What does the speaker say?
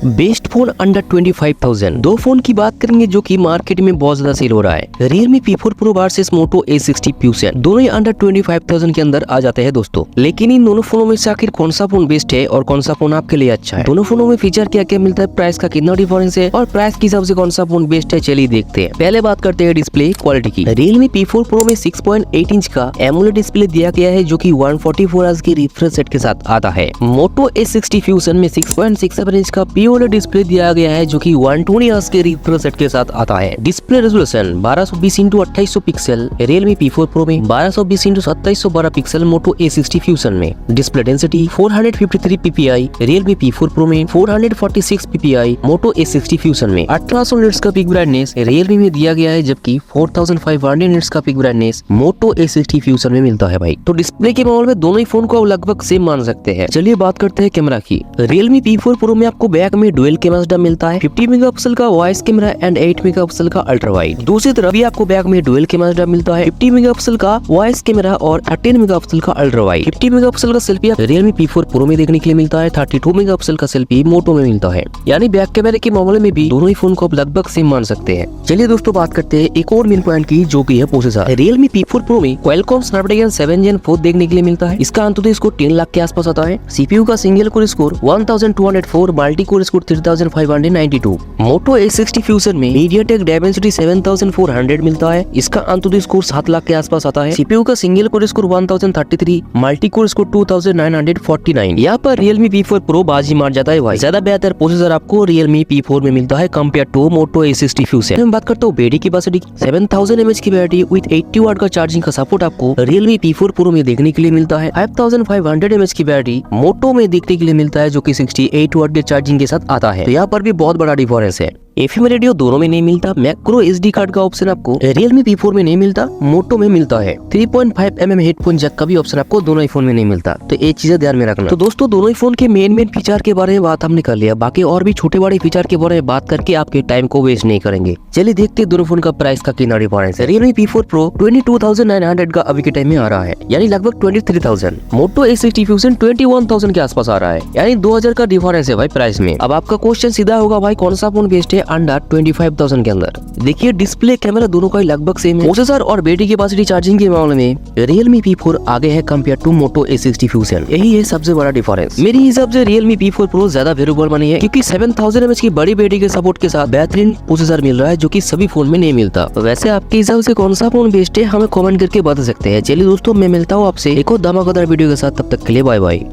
Best phone under 25,000। दो phone की बात करेंगे जो कि मार्केट में बहुत ज्यादा सेल हो रहा है, Realme P4 Pro versus Moto A60 Fusion। दोनों ही अंडर 25,000 के अंदर आ जाते हैं दोस्तों। लेकिन इन दोनों फोनों में से आखिर कौन सा फोन बेस्ट है और कौन सा फोन आपके लिए अच्छा है, दोनों फोनों में फीचर क्या क्या मिलता है, प्राइस का कितना डिफरेंस है और प्राइस के हिसाब से कौन सा फोन बेस्ट है, चलिए देखते हैं। पहले बात करते हैं डिस्प्ले क्वालिटी की। Realme P4 Pro में 6.8 इंच का AMOLED डिस्प्ले दिया गया है जो कि 144 हर्ट्ज की रिफ्रेश रेट के साथ आता है। Moto A60 Fusion में 6.67 इंच का POLED डिस्प्ले दिया गया है जो कि 120 हर्ट्ज के रिफ्रेश रेट के साथ आता है। Display resolution 1220 × 2800 pixel Realme P4 Pro में, 1220 × 2712 पिक्सल Moto A60 Fusion में। Display density 453 ppi Realme P4 Pro में, 446 ppi Moto A60 Fusion में। 1800 निट्स का पिक ब्राइटनेस Realme में दिया गया है जबकि 4500 निट्स का pick brightness Moto A60 Fusion में मिलता है भाई। तो डिस्प्ले के मामले में दोनों ही फोन को आप लगभग सेम मान सकते हैं। चलिए बात करते हैं कैमरा की। Realme P4 Pro में आपको बैक में डुअल कैमरा मिलता है, 50 मेगापिक्सल का वॉइस कैमरा एंड 8 मेगापिक्सल का अल्ट्रा वाइड। दूसरी तरफ भी आपको बैक में डुअल कैमरा मिलता है, 50 मेगापिक्सल का वॉइस कैमरा और 13 मेगापिक्सल का अल्ट्रा वाइड। 50 मेगापिक्सल का सेल्फी आप Realme P4 Pro में देखने के लिए मिलता है, 32 मेगापिक्सल का सेल्फी Moto में मिलता है। यानी बैक कैमरे के मामले में भी दोनों ही फोन को आप लगभग सेम मान सकते हैं। चलिए दोस्तों बात करते हैं एक और मेन पॉइंट की जो की है प्रोसेसर। Realme P4 Pro में Qualcomm Snapdragon 7 Gen 4 देखने के लिए मिलता है। इसका अंततः स्कोर 3 लाख के आसपास आता है। CPU का single core score 1204, multi core score 3592। Moto A60 Fusion में MediaTek Dimensity 7400 मिलता है। इसका अंततः स्कोर 7 लाख के आसपास आता है। CPU का single core score 1033, multi core score 2949। यहाँ पर Realme P4 Pro बाजी मार जाता है भाई। ज्यादा बेहतर प्रोसेसर आपको Realme P4 में मिलता है compare to Moto A60 Fusion। मैं बात करता हूँ बैटरी कैपेसिटी, 7000 mAh की बैटरी विद 80 वाट का चार्जिंग का सपोर्ट आपको Realme P4 Pro में देखने के लिए मिलता है। 5500 mAh की बैटरी Moto में देखने के लिए मिलता है जो कि 68 वाट के चार्जिंग के साथ आता है। तो यहाँ पर भी बहुत बड़ा डिफरेंस है। FM रेडियो दोनों में नहीं मिलता। मैक्रो SD कार्ड का ऑप्शन आपको Realme P4 में नहीं मिलता, Moto में मिलता है। 3.5 mm हेडफोन जैक का भी ऑप्शन आपको दोनों ही फोन में नहीं मिलता। तो ये चीजें ध्यान में रखना। तो दोस्तों दोनों ही फोन के मेन फीचर के बारे में बात हमने कर लिया, बाकी और भी छोटे बड़े फीचर के बारे में बात करके आपके टाइम को वेस्ट नहीं करेंगे। चलिए देखते हैं दोनों फोन का प्राइस का कितना डिफरेंस है। Realme P4 Pro 22,900 का अभी के टाइम में आ रहा है, यानी लगभग 23,000। Moto A60 Fusion 21,000 के आसपास आ रहा है, यानी 2000 का डिफरेंस है भाई प्राइस में। अब आपका क्वेश्चन सीधा होगा भाई कौन सा फोन बेस्ट है अंडर 25,000 के अंदर। देखिए डिस्प्ले कैमरा दोनों का लगभग सेम है। प्रोसेसर और बैटरी कैपेसिटी चार्जिंग के मामले में Realme P4 आगे है compare to Moto A60 Fusion। यही है सबसे बड़ा डिफरेंस। मेरी हिसाब से Realme P4 Pro ज्यादा वैल्यूएबल बनी है क्योंकि 7000 mAh की बड़ी बैटरी के सपोर्ट के साथ बेहतरीन प्रोसेसर मिल रहा है जो कि सभी फोन में नहीं मिलता। वैसे आपके हिसाब से कौन सा फोन बेस्ट है हमें कमेंट करके बता सकते हैं। चलिए दोस्तों मैं मिलता हूँ आपसे एक और धमाकेदार वीडियो के साथ, तब तक के लिए बाय बाय।